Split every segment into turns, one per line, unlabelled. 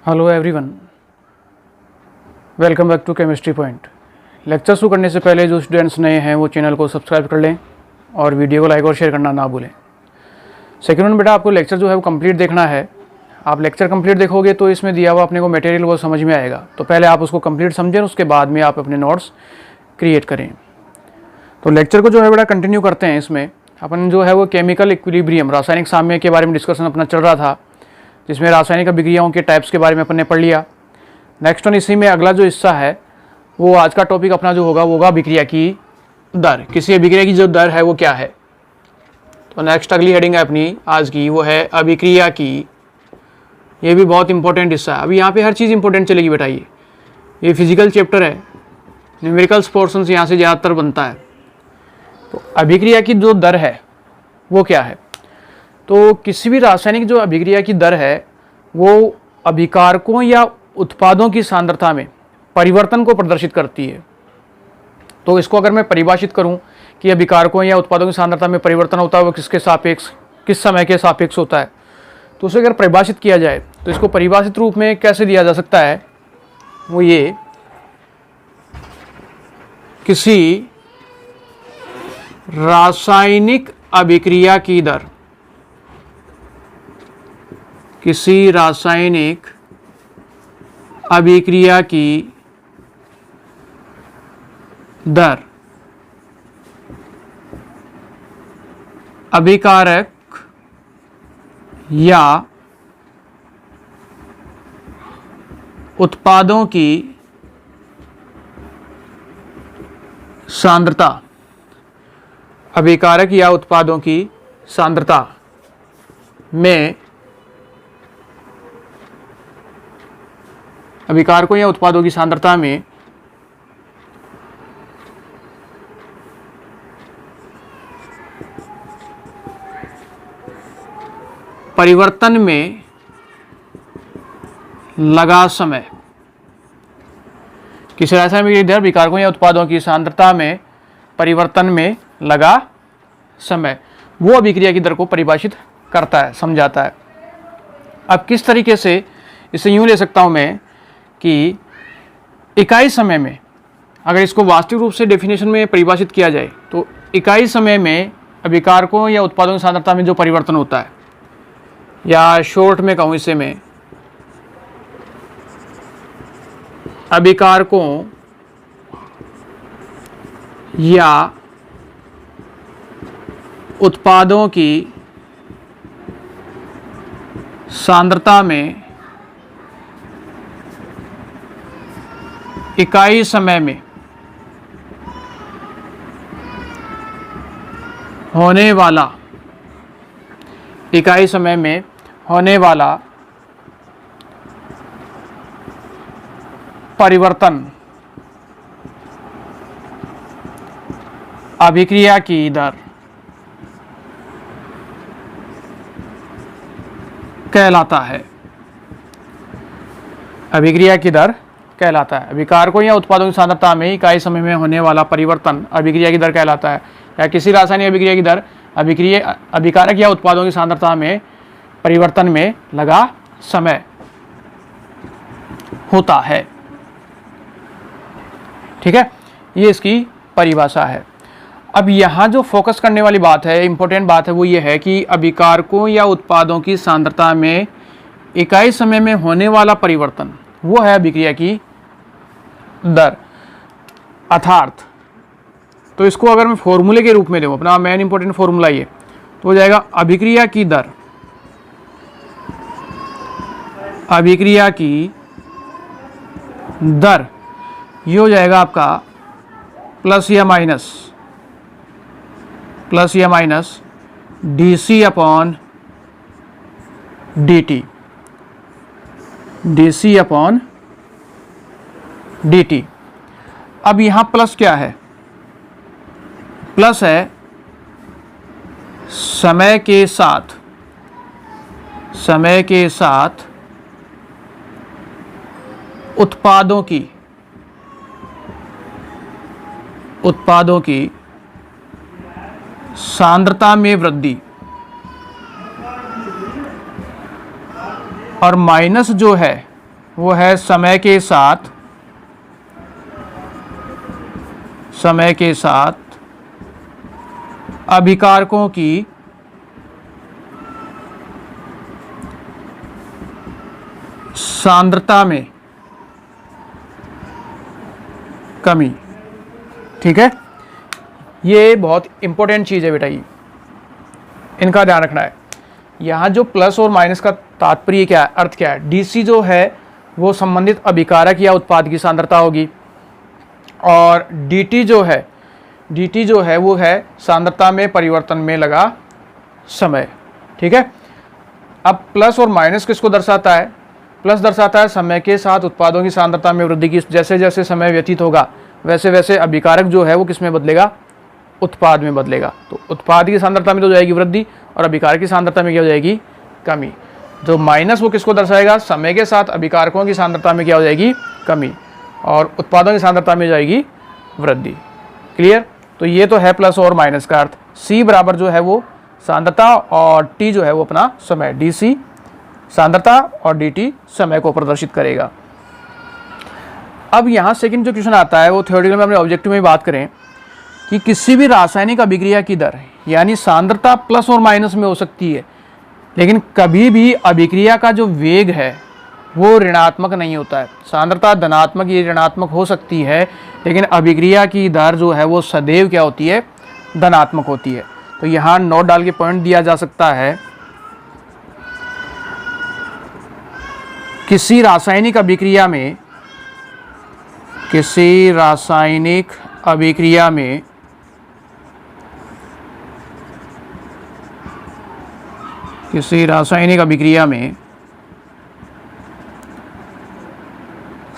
Hello everyone, welcome back to chemistry point. Lecture शुरू करने से पहले जो स्टूडेंट्स नए हैं वो चैनल को सब्सक्राइब कर लें और वीडियो को लाइक और शेयर करना ना भूलें। सेकेंड में बेटा आपको लेक्चर जो है वो कंप्लीट देखना है। आप लेक्चर कंप्लीट देखोगे तो इसमें दिया हुआ अपने को मटेरियल वो समझ में आएगा। तो पहले आप उसको कंप्लीट समझें, उसके बाद में आप अपने नोट्स क्रिएट करें। तो लेक्चर को जो है बेटा कंटिन्यू करते हैं। इसमें अपन जो है वो केमिकल इक्विलिब्रियम, रासायनिक साम्य के बारे में डिस्कशन अपना चल रहा था, जिसमें रासायनिक अभिक्रियाओं के टाइप्स के बारे में अपन ने पढ़ लिया। नेक्स्ट वन इसी में अगला जो हिस्सा है वो आज का टॉपिक अपना जो होगा वो होगा अभिक्रिया की दर। किसी अभिक्रिया की जो दर है वो क्या है। तो नेक्स्ट अगली हेडिंग है अपनी आज की, वो है अभिक्रिया की। ये भी बहुत इंपॉर्टेंट हिस्सा है। अभी यहाँ पे हर चीज़ इंपॉर्टेंट चलेगी बेटा। ये फिजिकल चैप्टर है, न्यूमेरिकल्स पोर्शन यहाँ से ज़्यादातर बनता है। तो अभिक्रिया की जो दर है वो क्या है। तो किसी भी रासायनिक जो अभिक्रिया की दर है वो अभिकारकों या उत्पादों की सांद्रता में परिवर्तन को प्रदर्शित करती है। तो इसको अगर मैं परिभाषित करूं कि अभिकारकों या उत्पादों की सांद्रता में परिवर्तन होता है वो किसके सापेक्ष, किस समय के सापेक्ष होता है, तो उसे अगर परिभाषित किया जाए तो इसको परिभाषित रूप में कैसे दिया जा सकता है, वो ये किसी रासायनिक अभिक्रिया की दर, किसी रासायनिक अभिक्रिया की दर अभिकारक या उत्पादों की सांद्रता, अभिकारक या उत्पादों की सांद्रता में, अभिकारकों या उत्पादों की सांद्रता में परिवर्तन में लगा समय। किसी रासायनिक अभिक्रिया की दर अभिकारकों या उत्पादों की सांद्रता में परिवर्तन में लगा समय, वो अभिक्रिया की दर को परिभाषित करता है, समझाता है। अब किस तरीके से इसे यूं ले सकता हूं मैं कि इकाई समय में, अगर इसको वास्तविक रूप से डेफिनेशन में परिभाषित किया जाए तो इकाई समय में अभिकारकों या उत्पादों की सांद्रता में जो परिवर्तन होता है, या शॉर्ट में कहूं इसे मैं, अभिकारकों या उत्पादों की सांद्रता में इकाई समय में होने वाला, इकाई समय में होने वाला परिवर्तन अभिक्रिया की दर कहलाता है। अभिक्रिया की दर कहलाता है। अभिकारकों या उत्पादों की सांद्रता में इकाई समय में होने वाला परिवर्तन अभिक्रिया की दर कहलाता है। या किसी रासायनिक अभिक्रिया की दर अभिकारक या उत्पादों की सांद्रता में परिवर्तन में लगा समय होता है। ठीक है, ये इसकी परिभाषा है। अब यहाँ जो फोकस करने वाली बात है, इंपॉर्टेंट बात है, वो ये है कि अभिकारकों या उत्पादों की सांद्रता में इकाई समय में होने वाला परिवर्तन वो है अभिक्रिया की दर। अर्थात तो इसको अगर मैं फॉर्मूले के रूप में दूँ, अपना मेन इंपॉर्टेंट फॉर्मूला ये तो हो जाएगा अभिक्रिया की दर, अभिक्रिया की दर ये हो जाएगा आपका प्लस या minus dC upon dt, dC upon dt। अब यहां प्लस क्या है, प्लस है समय के साथ उत्पादों की सांद्रता में वृद्धि, और माइनस जो है वो है समय के साथ अभिकारकों की सांद्रता में कमी। ठीक है, ये बहुत इंपॉर्टेंट चीज़ है बेटा, ये इनका ध्यान रखना है। यहाँ जो प्लस और माइनस का तात्पर्य क्या है, अर्थ क्या है, डीसी जो है वो संबंधित अभिकारक या उत्पाद की सांद्रता होगी, और डीटी जो है वो है सांद्रता में परिवर्तन में लगा समय। ठीक है, अब प्लस और माइनस किसको दर्शाता है? प्लस दर्शाता है समय के साथ उत्पादों की सांद्रता में वृद्धि की। जैसे जैसे समय व्यतीत होगा वैसे वैसे अभिकारक जो है वो किस में बदलेगा? उत्पाद में बदलेगा। तो उत्पाद की सांद्रता में तो हो जाएगी वृद्धि, और अभिकारक की सांद्रता में क्या हो जाएगी? कमी। जो माइनस वो किसको दर्शाएगा? समय के साथ अभिकारकों की सांद्रता में क्या हो जाएगी? कमी, और उत्पादों की सांद्रता में जाएगी वृद्धि। क्लियर? तो ये तो है प्लस और माइनस का अर्थ। सी बराबर जो है वो सांद्रता, और टी जो है वो अपना समय। डी सी सांद्रता और डी टी समय को प्रदर्शित करेगा। अब यहाँ सेकंड जो क्वेश्चन आता है वो थ्योरेटिकल में अपने ऑब्जेक्टिव में बात करें कि किसी भी रासायनिक अभिक्रिया की दर यानी सांद्रता प्लस और माइनस में हो सकती है, लेकिन कभी भी अभिक्रिया का जो वेग है वो ऋणात्मक नहीं होता है। सांद्रता धनात्मक या ऋणात्मक हो सकती है, लेकिन अभिक्रिया की दर जो है वो सदैव क्या होती है? धनात्मक होती है। तो यहाँ नोट डाल के पॉइंट दिया जा सकता है, किसी रासायनिक अभिक्रिया में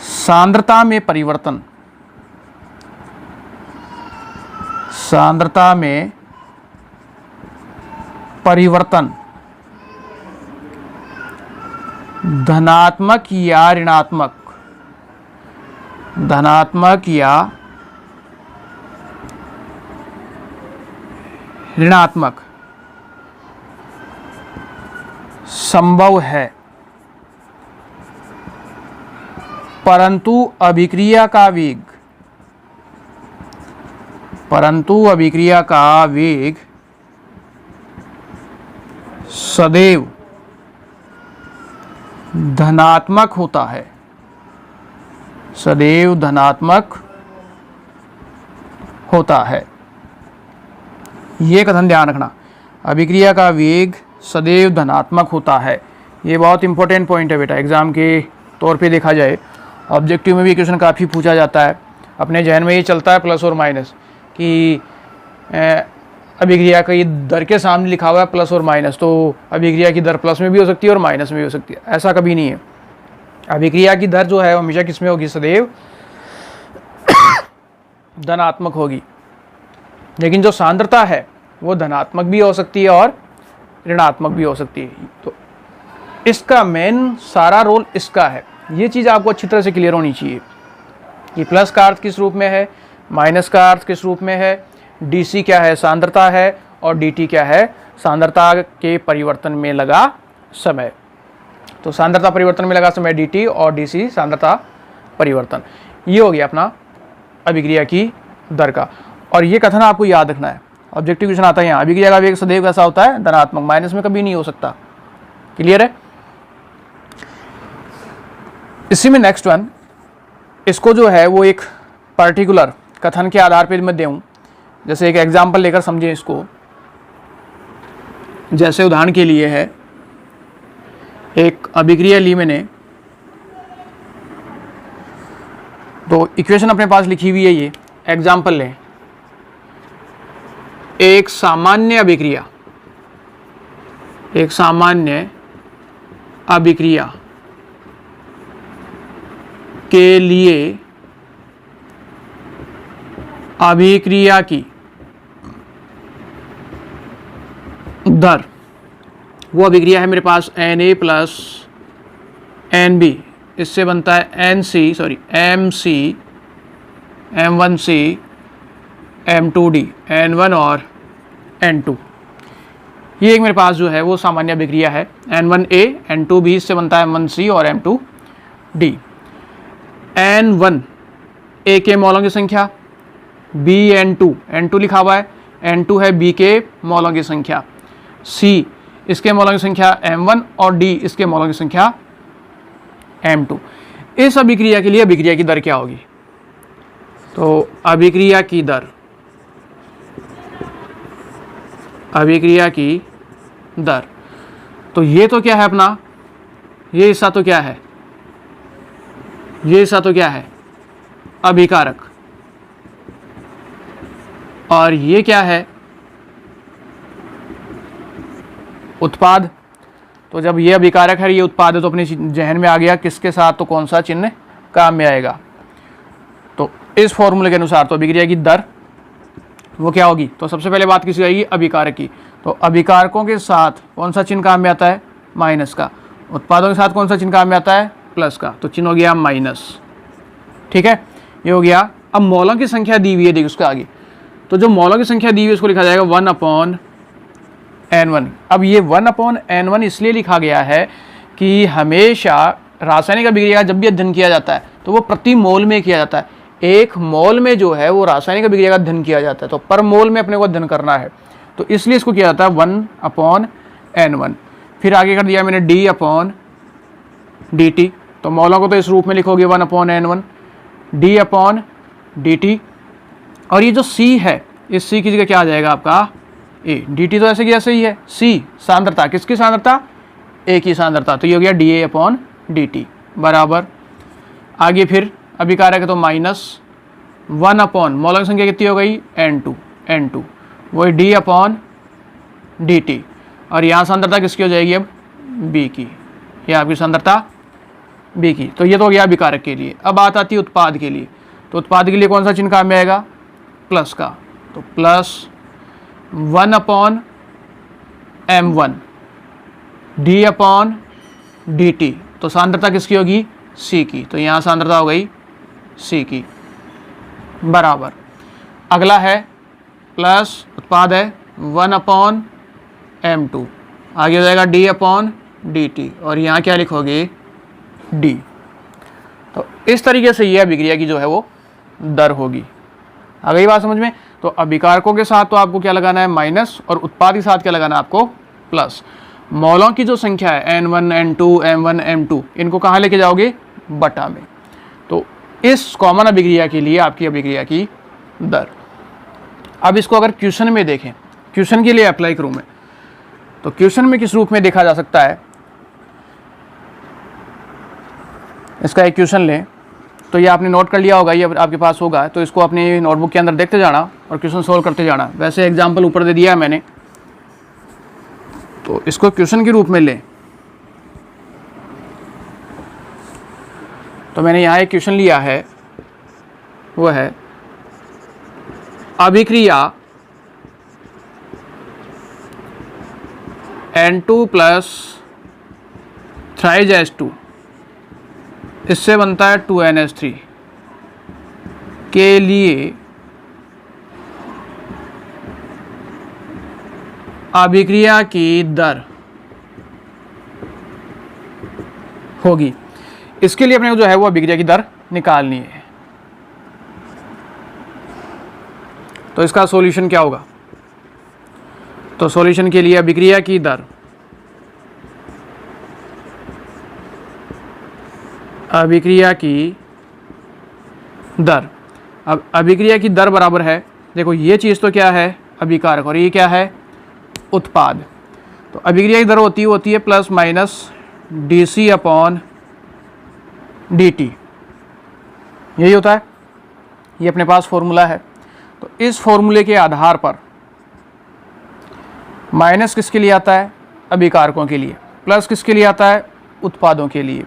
सांद्रता में परिवर्तन धनात्मक या ऋणात्मक संभव है, परंतु अभिक्रिया का वेग सदैव धनात्मक होता है। ये कथन ध्यान रखना, अभिक्रिया का वेग सदैव धनात्मक होता है। ये बहुत इंपॉर्टेंट पॉइंट है बेटा, एग्जाम के तौर पे देखा जाए, ऑब्जेक्टिव में भी क्वेश्चन काफ़ी पूछा जाता है। अपने जहन में ये चलता है प्लस और माइनस कि अभिक्रिया की दर के सामने लिखा हुआ है प्लस और माइनस, तो अभिक्रिया की दर प्लस में भी हो सकती है और माइनस में भी हो सकती है। ऐसा कभी नहीं है। अभिक्रिया की दर जो है हमेशा किस में होगी? सदैव धनात्मक होगी। लेकिन जो सांद्रता है वो धनात्मक भी हो सकती है और ऋणात्मक भी हो सकती है। तो इसका मेन सारा रोल इसका है। ये चीज़ आपको अच्छी तरह से क्लियर होनी चाहिए कि प्लस का अर्थ किस रूप में है, माइनस का अर्थ किस रूप में है, डीसी क्या है? सांद्रता है, और डीटी क्या है? सांद्रता के परिवर्तन में लगा समय। तो सांद्रता परिवर्तन में लगा समय डीटी, और डीसी सांद्रता परिवर्तन। ये हो गया अपना अभिक्रिया की दर का। और ये कथन आपको याद रखना है, ऑब्जेक्टिव क्वेश्चन आता है यहाँ, अभिक्रिया का वेग सदैव कैसा होता है? धनात्मक, माइनस में कभी नहीं हो सकता। क्लियर है? इसी में नेक्स्ट वन, इसको जो है वो एक पर्टिकुलर कथन के आधार पर मैं दूँ, जैसे एक एग्जाम्पल लेकर समझें इसको। जैसे उदाहरण के लिए है, एक अभिक्रिया ली मैंने, तो इक्वेशन अपने पास लिखी हुई है, ये एग्जाम्पल लें। एक सामान्य अभिक्रिया के लिए अभिक्रिया की दर, वो अभिक्रिया है मेरे पास Na प्लस Nb, इससे बनता है MC, M1C, M2D, N1 और N2। ये एक मेरे पास जो है वो सामान्य अभिक्रिया है, N1A, N2B, इससे बनता है M1C और M2D। डी। N1 ए के मौलों की संख्या, बी N2 लिखा हुआ है, N2 है बी के मौलों की संख्या, सी इसके मौलों की संख्या M1 और डी इसके मौलों की संख्या M2। इस अभिक्रिया के लिए अभिक्रिया की दर क्या होगी? तो अभिक्रिया की दर, तो ये तो क्या है अपना, ये हिस्सा तो क्या है, अभिकारक, और ये क्या है, उत्पाद। तो जब ये अभिकारक है, ये उत्पाद है, तो अपने जहन में आ गया किसके साथ तो कौन सा चिन्ह काम में आएगा। तो इस फॉर्मूले के अनुसार तो अभिक्रिया की दर वो क्या होगी, तो सबसे पहले बात किसी आएगी अभिकारक की। तो अभिकारकों के साथ कौन सा चिन्ह काम में आता है, माइनस का। उत्पादों के साथ कौन सा चिन्ह काम में आता है, प्लस का। तो चिन्ह हो गया माइनस, ठीक है, ये हो गया। अब मौलों की संख्या दी हुई है, देखिए उसका आगे, तो जो मौलों की संख्या दी हुई है उसको लिखा जाएगा 1/N1। अब ये 1/N1 इसलिए लिखा गया है कि हमेशा रासायनिक अभिक्रिया का जब भी अध्ययन किया जाता है तो वो प्रति मोल में किया जाता है। एक मोल में जो है वो रासायनिक अभिक्रिया का अध्ययन किया जाता है, तो पर मोल में अपने को अध्ययन करना है, तो इसलिए इसको किया जाता है 1/N1। फिर आगे कर दिया मैंने d/dt, तो मौलों को तो इस रूप में लिखोगे 1/N1 d/dt। और ये जो c है, इस c की जगह क्या आ जाएगा आपका a। dt तो ऐसे की ऐसे ही है, c सांद्रता, किसकी सांद्रता, a की सांद्रता, तो ये हो गया dA/dt बराबर। आगे फिर अभिकारक है तो -1/, मौलों की संख्या कितनी हो गई, N2 वही d/dt, और यहाँ सांद्रता किसकी हो जाएगी अब, b की, ये आपकी सांद्रता b की। तो ये तो हो गया अभिकारक के लिए। अब बात आती है उत्पाद के लिए, तो उत्पाद के लिए कौन सा चिन्ह काम में आएगा, प्लस का। तो +1/M1 d/dt, तो सांद्रता किसकी होगी, c की, तो यहाँ सांद्रता हो गई c की बराबर। अगला है प्लस उत्पाद है 1/M2, आगे हो जाएगा d/dt, और यहाँ क्या लिखोगे, d। तो इस तरीके से यह अभिक्रिया की जो है वो दर होगी। आ गई बात समझ में। तो अभिकारकों के साथ तो आपको क्या लगाना है, माइनस, और उत्पाद के साथ क्या लगाना है आपको, प्लस। मौलों की जो संख्या है N1 N2 M1 M2, इनको कहाँ लेके जाओगे, बटा में। तो इस कॉमन अभिक्रिया के लिए आपकी अभिक्रिया की दर। अब इसको अगर क्वेश्चन में देखें, क्वेश्चन के लिए अप्लाई करूँ मैं, तो क्वेश्चन में किस रूप में देखा जा सकता है, इसका एक क्वेश्चन लें, तो ये आपने नोट कर लिया होगा, ये आपके पास होगा, तो इसको अपनी नोटबुक के अंदर देखते जाना और क्वेश्चन सोल्व करते जाना। वैसे एग्जाम्पल ऊपर दे दिया है मैंने, तो इसको क्वेश्चन के रूप में लें। तो मैंने यहाँ एक क्वेश्चन लिया है, वो है अभिक्रिया N2 + थ्राइज-H2 इससे बनता है 2NH3 के लिए अभिक्रिया की दर होगी। इसके लिए अपने को जो है वो अभिक्रिया की दर निकालनी है। तो इसका सॉल्यूशन क्या होगा, तो सॉल्यूशन के लिए अभिक्रिया की दर, अब अभिक्रिया की दर बराबर है, देखो ये चीज़ तो क्या है, अभिकारक, और ये क्या है, उत्पाद। तो अभिक्रिया की दर होती है +-dC/dt, यही होता है, ये अपने पास फॉर्मूला है। तो इस फॉर्मूले के आधार पर माइनस किसके लिए आता है, अभिकारकों के लिए, प्लस किसके लिए आता है, उत्पादों के लिए।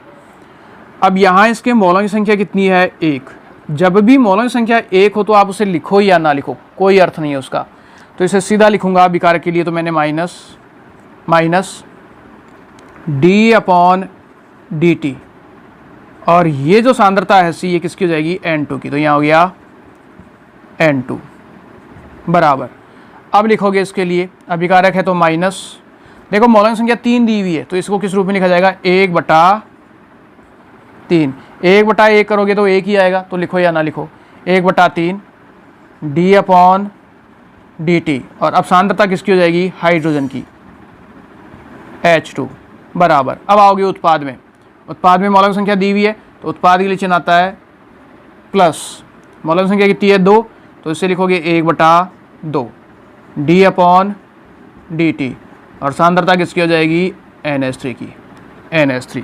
अब यहाँ इसके मौलों की संख्या कितनी है, 1। जब भी मौलों की संख्या 1 हो तो आप उसे लिखो या ना लिखो, कोई अर्थ नहीं है उसका, तो इसे सीधा लिखूंगा अभिकारक के लिए। तो मैंने माइनस d/dt, और ये जो सांद्रता है C, ये किसकी हो जाएगी, N2 की, तो यहाँ हो गया N2 बराबर। अब लिखोगे इसके लिए, अभिकारक है तो माइनस, देखो मौलों की संख्या 3 दी हुई है, तो इसको किस रूप में लिखा जाएगा, 1/3 3, 1/1 करोगे तो 1 ही आएगा, तो लिखो या ना लिखो, 1/3 d/dt। और अब सांद्रता किसकी हो जाएगी, हाइड्रोजन की, H2 बराबर। अब आओगे उत्पाद में, उत्पाद में मौलिक संख्या दी हुई है तो उत्पाद के लिए चिन्ह आता है प्लस, मौलिक संख्या कितनी है 2, तो इससे लिखोगे 1/2 d/dt। और सांद्रता किसकी हो जाएगी, NH3 की, NH3।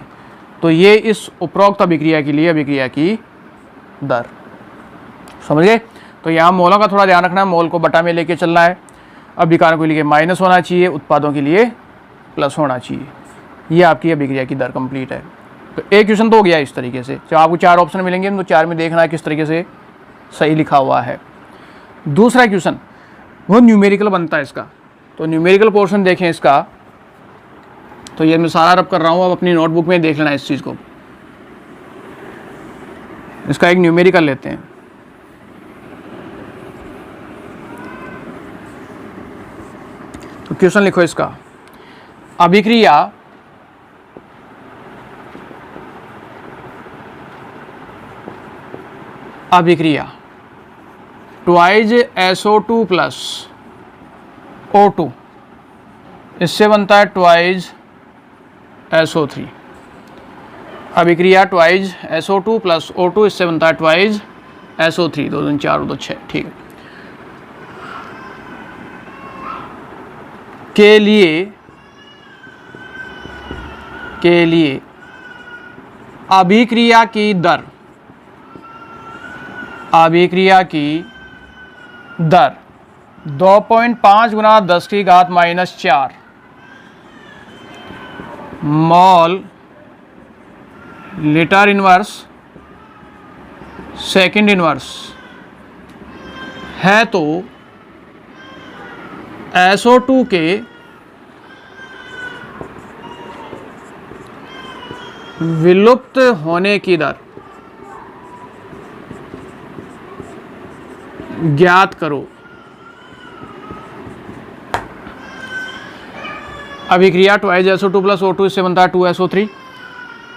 तो ये इस उपरोक्त अभिक्रिया के लिए अभिक्रिया की दर, समझ गए। तो यहाँ मोलों का थोड़ा ध्यान रखना है, मोल को बटा में लेके चलना है, अभिकारकों के लिए माइनस होना चाहिए, उत्पादों के लिए प्लस होना चाहिए। ये आपकी अभिक्रिया की दर कंप्लीट है। तो एक क्वेश्चन तो हो गया इस तरीके से, जब आपको 4 ऑप्शन मिलेंगे तो 4 में देखना है किस तरीके से सही लिखा हुआ है। दूसरा क्वेश्चन वो न्यूमेरिकल बनता है इसका, तो न्यूमेरिकल पोर्शन देखें इसका, तो ये मैं सारा रब कर रहा हूँ, अब अपनी नोटबुक में देख लेना इस चीज़ को। इसका एक न्यूमेरिकल लेते हैं, तो क्वेश्चन लिखो इसका, अभिक्रिया ट्वाइज SO2 प्लस O2, इससे बनता है ट्वाइज SO3। अभिक्रिया ट्वाइज SO2 प्लस O2, इससे बनता है ट्वाइज SO3। 2 2 4 2 6, ठीक है। के लिए अभिक्रिया की दर 2.5 गुना 10⁻⁻⁴ mall litre inverse second inverse है तो SO2 के विलुप्त होने की दर ज्ञात करो। अभिक्रिया ट्वाइज SO2 प्लस O2, इससे बनता है 2SO3।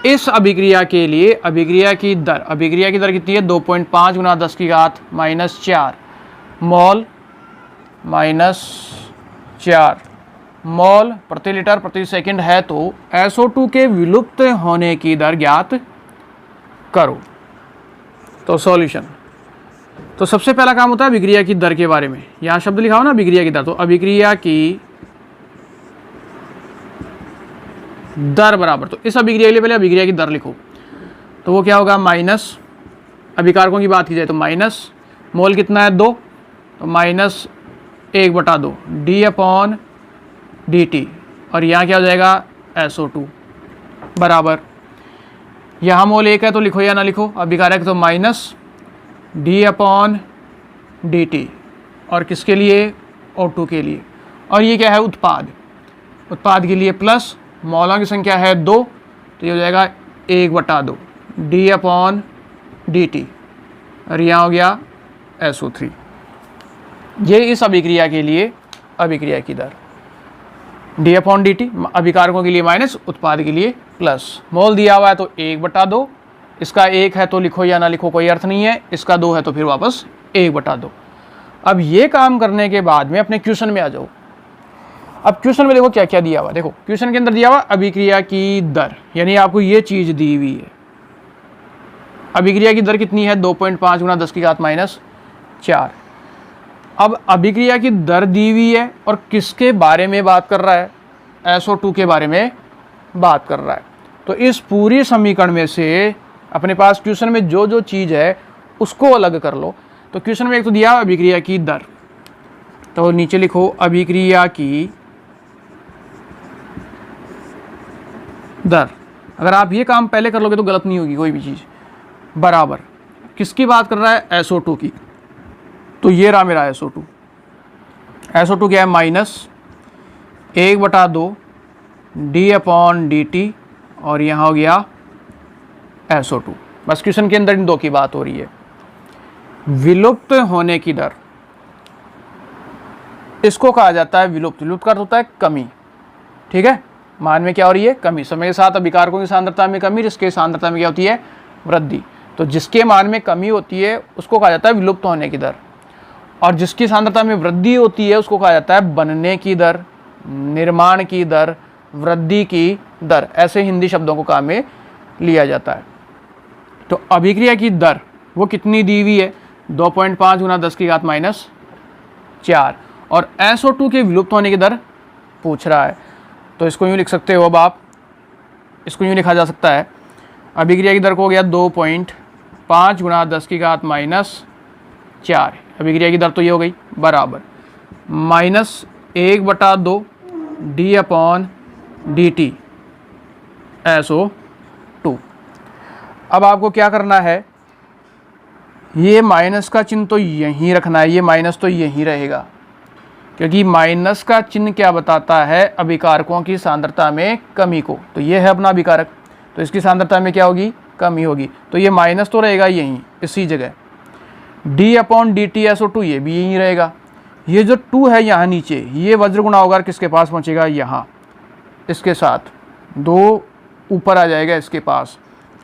इस अभिक्रिया के लिए अभिक्रिया की दर कितनी है, 2.5 गुना 10⁻⁻⁴ मॉल -4 मॉल प्रति लीटर प्रति सेकंड है तो SO2 के विलुप्त होने की दर ज्ञात करो। तो सॉल्यूशन, तो सबसे पहला काम होता है अभिक्रिया की दर के बारे में। यहाँ शब्द लिखा हो ना अभिक्रिया की दर, तो अभिक्रिया की दर बराबर, तो इस अभिक्रिया के लिए पहले अभिक्रिया की दर लिखो, तो वो क्या होगा, माइनस, अभिकारकों की बात की जाए तो माइनस, मोल कितना है 2, तो -1/2 d/dt। और यहाँ क्या हो जाएगा SO2 बराबर, यहाँ मोल 1 है तो लिखो या ना लिखो, अभिकारक तो -d/dt। और किसके लिए, O2 के लिए। और ये क्या है, उत्पाद के लिए प्लस, मौलों की संख्या है 2, तो ये हो जाएगा 1/2 d/dt। और यहाँ हो गया SO3। ये इस अभिक्रिया के लिए अभिक्रिया की दर d/dt, अभिकारकों के लिए माइनस, उत्पाद के लिए प्लस। मोल दिया हुआ है तो 1/2, इसका 1 है तो लिखो या ना लिखो कोई अर्थ नहीं है, इसका 2 है तो फिर वापस 1/2। अब ये काम करने के बाद में अपने क्वेश्चन में आ जाओ। अब क्वेश्चन में देखो क्या क्या दिया हुआ, देखो क्वेश्चन के अंदर दिया हुआ अभिक्रिया की दर, यानी आपको ये चीज दी हुई है, अभिक्रिया की दर कितनी है, 2.5 गुना 10⁻⁴। अब अभिक्रिया की दर दी हुई है और किसके बारे में बात कर रहा है, SO2 के बारे में बात कर रहा है। तो इस पूरी समीकरण में से अपने पास क्वेश्चन में जो जो चीज़ है उसको अलग कर लो। तो क्वेश्चन में एक तो दिया अभिक्रिया की दर, तो नीचे लिखो अभिक्रिया की दर। अगर आप ये काम पहले कर लोगे तो गलत नहीं होगी कोई भी चीज़। बराबर किसकी बात कर रहा है, SO2 की, तो ये रहा मेरा SO2। SO2 क्या है, -1/2 d/dt। और यहाँ हो गया SO2। बस क्वेश्चन के अंदर इन दो की बात हो रही है। विलुप्त होने की दर, इसको कहा जाता है विलुप्त। विलुप्त का अर्थ होता है कमी, ठीक है। मान में क्या हो रही है, कमी। समय के साथ अभिकारकों की सांद्रता में कमी, जिसके सांद्रता में क्या होती है, वृद्धि। तो जिसके मान में कमी होती है उसको कहा जाता है विलुप्त होने की दर, और जिसकी सांद्रता में वृद्धि होती है उसको कहा जाता है बनने की दर, निर्माण की दर, वृद्धि की दर। ऐसे हिंदी शब्दों को काम में लिया जाता है। तो अभिक्रिया की दर वो कितनी दी हुई है, 2.5 गुना 10 की घात माइनस 4, और SO2 के विलुप्त होने की दर पूछ रहा है। तो इसको यूँ लिख सकते हो, अब आप इसको यूँ लिखा जा सकता है, अभिक्रिया की दर को हो गया 2.5 गुना 10 की घात माइनस 4, अभिक्रिया की दर तो ये हो गई, बराबर -1/2 d/dt SO2। अब आपको क्या करना है, ये माइनस का चिन्ह तो यहीं रखना है, ये माइनस तो यहीं रहेगा, क्योंकि माइनस का चिन्ह क्या बताता है, अभिकारकों की सांद्रता में कमी को। तो ये है अपना अभिकारक, तो इसकी सांद्रता में क्या होगी, कमी होगी, तो ये माइनस तो रहेगा यहीं इसी जगह। d/dt SO2 ये भी यहीं रहेगा। ये जो 2 है यहाँ नीचे, ये वज्र गुणा होगा किसके पास पहुँचेगा, यहाँ इसके साथ 2 ऊपर आ जाएगा इसके पास।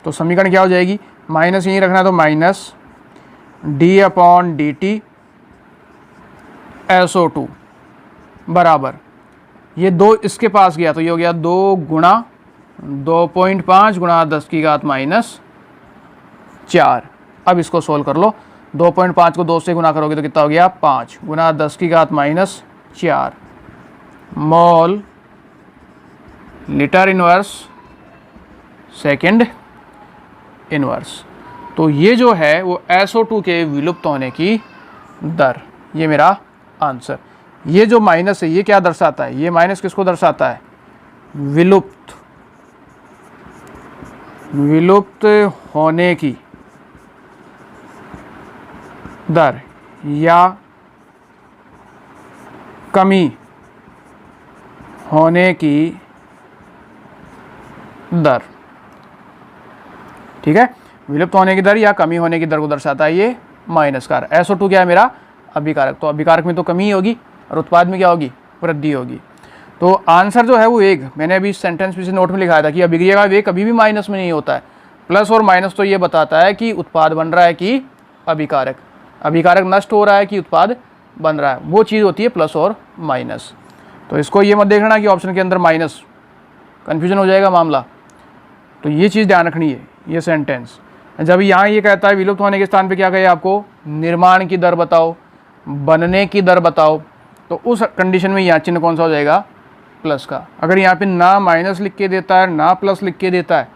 तो समीकरण क्या हो जाएगी, माइनस यहीं रखना है तो माइनस d/dt SO2 बराबर, ये 2 इसके पास गया तो ये हो गया 2 गुणा 2.5 गुणा 10 की घात माइनस 4। अब इसको सोल्व कर लो, 2.5 को 2 से गुना करोगे तो कितना हो गया, 5 गुना 10 की घात minus 4 mole litre inverse second inverse. तो ये जो है वो SO2 के विलुप्त होने की दर, ये मेरा आंसर। ये जो माइनस है ये क्या दर्शाता है, ये माइनस किसको दर्शाता है, विलुप्त होने की दर या कमी होने की दर। ठीक है, विलुप्त होने की दर या कमी होने की दर को दर्शाता है ये माइनस कार। SO2 क्या है, मेरा अभिकारक, तो अभिकारक में तो कमी होगी और उत्पाद में क्या होगी, वृद्धि होगी। तो आंसर जो है वो एक, मैंने अभी सेंटेंस पीछे नोट में लिखा था कि अभिक्रिया का वेग कभी भी माइनस में नहीं होता है। प्लस और माइनस तो ये बताता है कि उत्पाद बन रहा है कि अभिकारक नष्ट हो रहा है कि उत्पाद बन रहा है, वो चीज़ होती है प्लस और माइनस। तो इसको ये मत देखना कि ऑप्शन के अंदर माइनस, कन्फ्यूजन हो जाएगा मामला। तो ये चीज़ ध्यान रखनी है। ये सेंटेंस जब यहाँ ये कहता है विलुप्त होने के स्थान पे क्या कहे आपको, निर्माण की दर बताओ, बनने की दर बताओ, तो उस कंडीशन में यहाँ चिन्ह कौन सा हो जाएगा, प्लस का। अगर यहाँ पे ना माइनस लिख के देता है ना प्लस लिख के देता है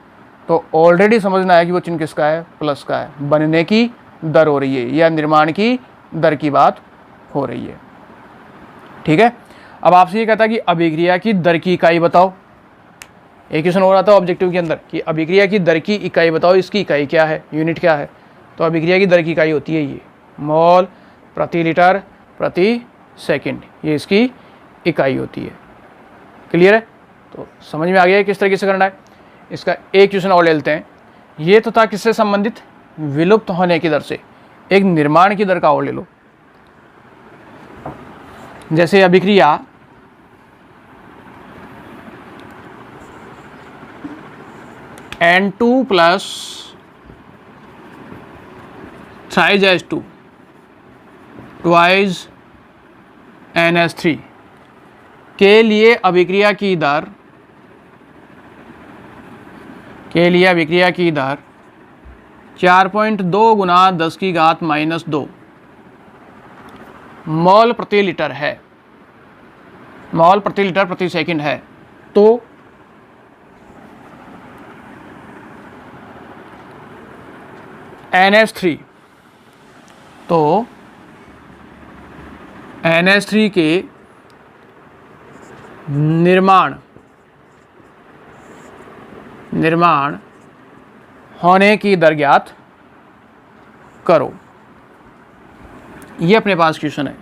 तो ऑलरेडी समझना है कि वो चिन्ह किसका है, प्लस का है। बनने की दर हो रही है या निर्माण की दर की बात हो रही है। ठीक है, अब आपसे ये कहता है कि अभिक्रिया की दर की इकाई बताओ। एक क्वेश्चन हो रहा था ऑब्जेक्टिव के अंदर कि अभिक्रिया की दर की इकाई बताओ, इसकी इकाई क्या है, यूनिट क्या है। तो अभिक्रिया की दर की इकाई होती है ये मोल प्रति लीटर प्रति सेकंड, ये इसकी इकाई होती है। क्लियर है, तो समझ में आ गया है किस तरीके से करना है। इसका एक क्वेश्चन और ले लेते हैं। ये तो था किससे संबंधित, विलुप्त होने की दर से। एक निर्माण की दर का और ले लो, जैसे अभिक्रिया N2 plus H2 twice NH3 के लिए अभिक्रिया की दर 4.2 गुना 10 की घात माइनस 2 मोल प्रति लीटर है, मोल प्रति लीटर प्रति सेकंड है। तो NH3, तो NH3 के निर्माण होने की दर ज्ञात करो। ये अपने पास क्वेश्चन है।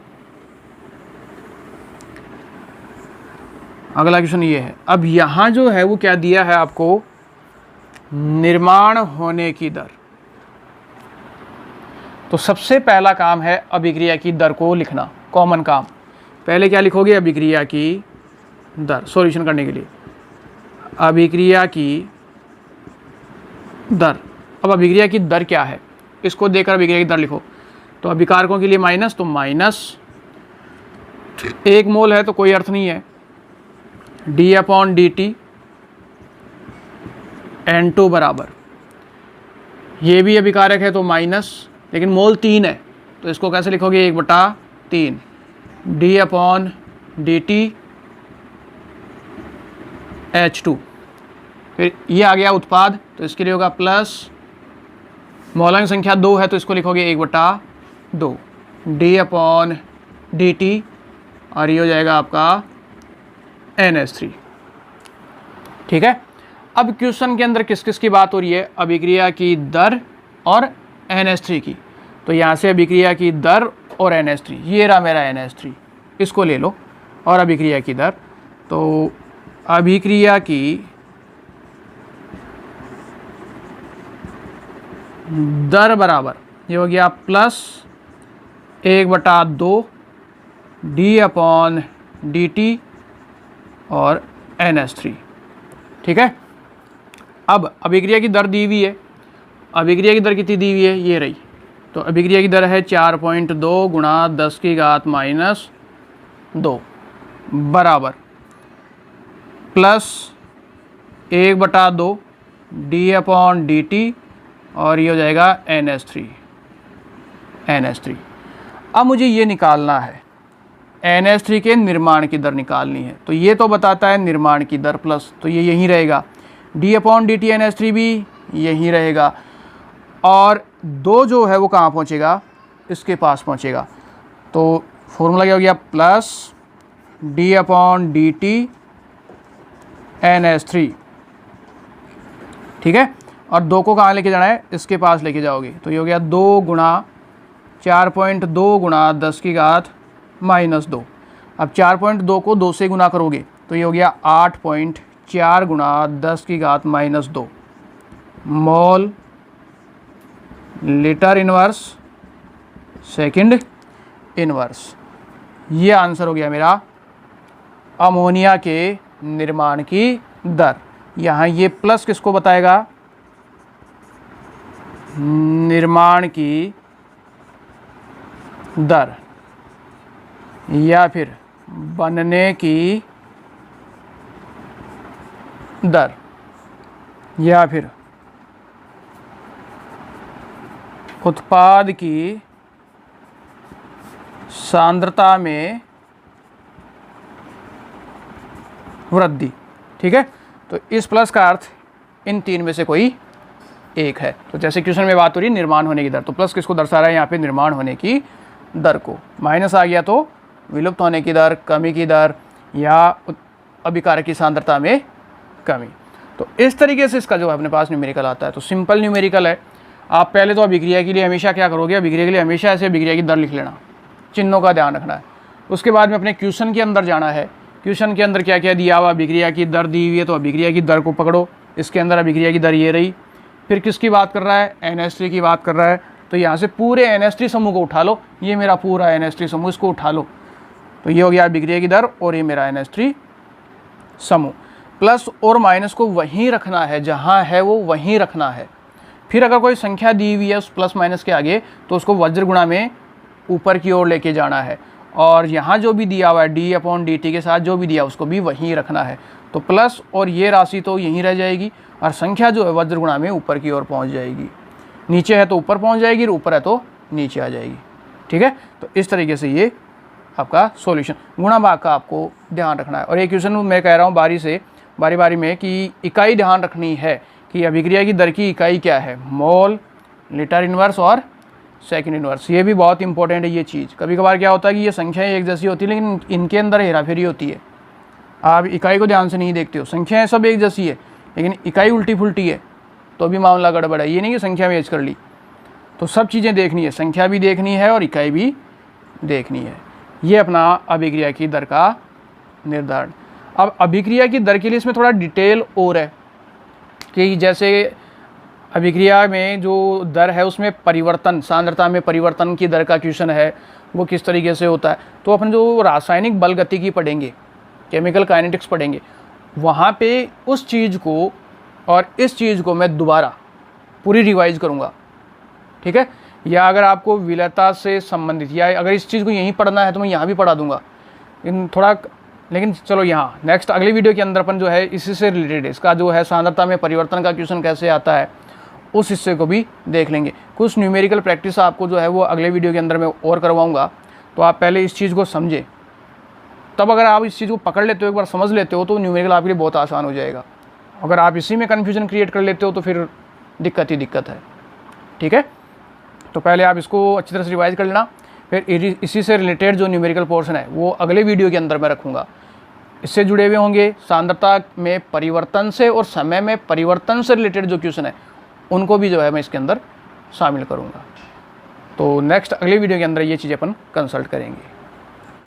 अगला क्वेश्चन ये है। अब यहाँ जो है वो क्या दिया है आपको, निर्माण होने की दर। तो सबसे पहला काम है अभिक्रिया की दर को लिखना, कॉमन काम। पहले क्या लिखोगे, अभिक्रिया की दर, सॉल्यूशन करने के लिए अभिक्रिया की दर। अब अभिक्रिया की दर क्या है, इसको देखकर अभिक्रिया की दर लिखो। तो अभिकारकों के लिए माइनस, तो माइनस 1 मोल है तो कोई अर्थ नहीं है, d/dt N2 बराबर, ये भी अभिकारक है तो माइनस, लेकिन मोल 3 है तो इसको कैसे लिखोगे, 1/3 d/dt H2। फिर ये आ गया उत्पाद, तो इसके लिए होगा प्लस, मौलांक संख्या 2 है तो इसको लिखोगे 1/2 d/dt, और ये हो जाएगा आपका NH3। ठीक है। अब क्वेश्चन के अंदर किस किस की बात हो रही है, अभिक्रिया की दर और NH3 की। तो यहाँ से अभिक्रिया की दर और NH3, ये रहा मेरा NH3, इसको ले लो, और अभिक्रिया की दर। तो अभिक्रिया की दर बराबर ये हो गया प्लस 1/2 d/dt और NH3। ठीक है। अब अभिक्रिया की दर दी हुई है, अभिक्रिया की दर कितनी दी हुई है, ये रही। तो अभिक्रिया की दर है 4.2 गुणा 10⁻² बराबर प्लस 1/2 d/dt, और ये हो जाएगा NH3। अब मुझे ये निकालना है, NH3 के निर्माण की दर निकालनी है। तो ये तो बताता है निर्माण की दर प्लस, तो ये यहीं रहेगा, d/dt NH3 भी यहीं रहेगा, और 2 जो है वो कहाँ पहुँचेगा, इसके पास पहुँचेगा। तो फॉर्मूला क्या हो गया, प्लस d/dt NH3। ठीक है। और 2 को कहाँ लेके जाना है, इसके पास लेके जाओगे। तो ये हो गया 4.2 गुणा 10⁻²। अब 4.2 को 2 से गुना करोगे तो ये हो गया 8.4 गुणा 10⁻² mole litre inverse second inverse. ये आंसर हो गया मेरा अमोनिया के निर्माण की दर। यहाँ ये प्लस किसको बताएगा, निर्माण की दर, या फिर बनने की दर, या फिर उत्पाद की सांद्रता में वृद्धि। ठीक है। तो इस प्लस का अर्थ इन 3 में से कोई एक है। तो जैसे क्वेश्चन में बात हो रही है निर्माण होने की दर, तो प्लस किसको दर्शा रहा है, यहाँ पे निर्माण होने की दर को। माइनस आ गया तो विलुप्त होने की दर, कमी की दर, या अभिकारक की सांद्रता में कमी। तो इस तरीके से इसका जो अपने पास न्यूमेरिकल आता है। तो सिंपल न्यूमेरिकल है। आप पहले तो अभिक्रिया के लिए हमेशा क्या करोगे, अभिक्रिया के लिए हमेशा ऐसे अभिक्रिया की दर लिख लेना, चिन्हों का ध्यान रखना है। उसके बाद में अपने क्वेश्चन के अंदर जाना है। क्वेश्चन के अंदर क्या क्या दिया हुआ, अभिक्रिया की दर दी हुई है, तो अभिक्रिया की दर को पकड़ो। इसके अंदर अभिक्रिया की दर ये रही। फिर किसकी बात कर रहा है, NH3 की बात कर रहा है। तो यहाँ से पूरे NH3 समूह को उठा लो, ये मेरा पूरा NH3 समूह, इसको उठा लो। तो ये हो गया अभिक्रिया की दर, और ये मेरा NH3 समूह। प्लस और माइनस को वहीं रखना है, जहाँ है वो वहीं रखना है। फिर अगर कोई संख्या दी हुई है उस प्लस माइनस के आगे, तो उसको वज्र गुणा में ऊपर की ओर लेके जाना है, और यहाँ जो भी दिया हुआ है d/dt के साथ जो भी दिया उसको भी वहीं रखना है। तो प्लस और ये राशि तो यहीं रह जाएगी, और संख्या जो है वज्र गुणा में ऊपर की ओर पहुँच जाएगी। नीचे है तो ऊपर पहुँच जाएगी, और ऊपर है तो नीचे आ जाएगी। ठीक है। तो इस तरीके से ये आपका सॉल्यूशन, गुणा भाग का आपको ध्यान रखना है। और ये क्वेश्चन मैं कह रहा हूँ बारी बारी में कि इकाई ध्यान रखनी है कि अभिक्रिया की दर की इकाई क्या है, मोल, लीटर इनवर्स और सेकंड इनवर्स। ये भी बहुत इंपॉर्टेंट है ये चीज़। कभी कभार क्या होता है कि ये संख्याएं एक जैसी होती है, लेकिन इनके अंदर हेराफेरी होती है, आप इकाई को ध्यान से नहीं देखते हो। संख्याएं सब एक जैसी है, लेकिन इकाई उल्टी फुल्टी है, तो भी मामला गड़बड़ है। ये नहीं कि संख्या मैच कर ली, तो सब चीज़ें देखनी है, संख्या भी देखनी है और इकाई भी देखनी है। ये अपना अभिक्रिया की दर का निर्धारण। अब अभिक्रिया की दर के लिए इसमें थोड़ा डिटेल और है कि जैसे अभिक्रिया में जो दर है उसमें परिवर्तन, सांद्रता में परिवर्तन की दर का क्वेश्चन है, वो किस तरीके से होता है। तो अपन जो रासायनिक बल गतिकी पढ़ेंगे, केमिकल काइनेटिक्स पढ़ेंगे, वहाँ पे उस चीज़ को और इस चीज़ को मैं दोबारा पूरी रिवाइज करूँगा, ठीक है। या अगर आपको विलयता से संबंधित या अगर इस चीज़ को यहीं पढ़ना है तो मैं यहाँ भी पढ़ा दूंगा इन थोड़ा, लेकिन चलो यहाँ नेक्स्ट अगली वीडियो के अंदर अपन जो है इसी से रिलेटेड इसका जो है सांद्रता में परिवर्तन का क्वेश्चन कैसे आता है उस हिस्से को भी देख लेंगे। कुछ न्यूमेरिकल प्रैक्टिस आपको जो है वो अगले वीडियो के अंदर मैं और करवाऊँगा, तो आप पहले इस चीज़ को समझें, तब अगर आप इस चीज़ को पकड़ लेते हो, एक बार समझ लेते हो तो न्यूमेरिकल आपके लिए बहुत आसान हो जाएगा। अगर आप इसी में कन्फ्यूजन क्रिएट कर लेते हो तो फिर दिक्कत ही दिक्कत है, ठीक है। तो पहले आप इसको अच्छी तरह से रिवाइज कर लेना, फिर इसी से रिलेटेड जो न्यूमेरिकल पोर्शन है वो अगले वीडियो के अंदर मैं रखूँगा। इससे जुड़े हुए होंगे सांद्रता में परिवर्तन से और समय में परिवर्तन से रिलेटेड जो क्वेश्चन है उनको भी जो है मैं इसके अंदर शामिल करूँगा। तो नेक्स्ट अगले वीडियो के अंदर ये चीज़ें अपन कंसल्ट करेंगे।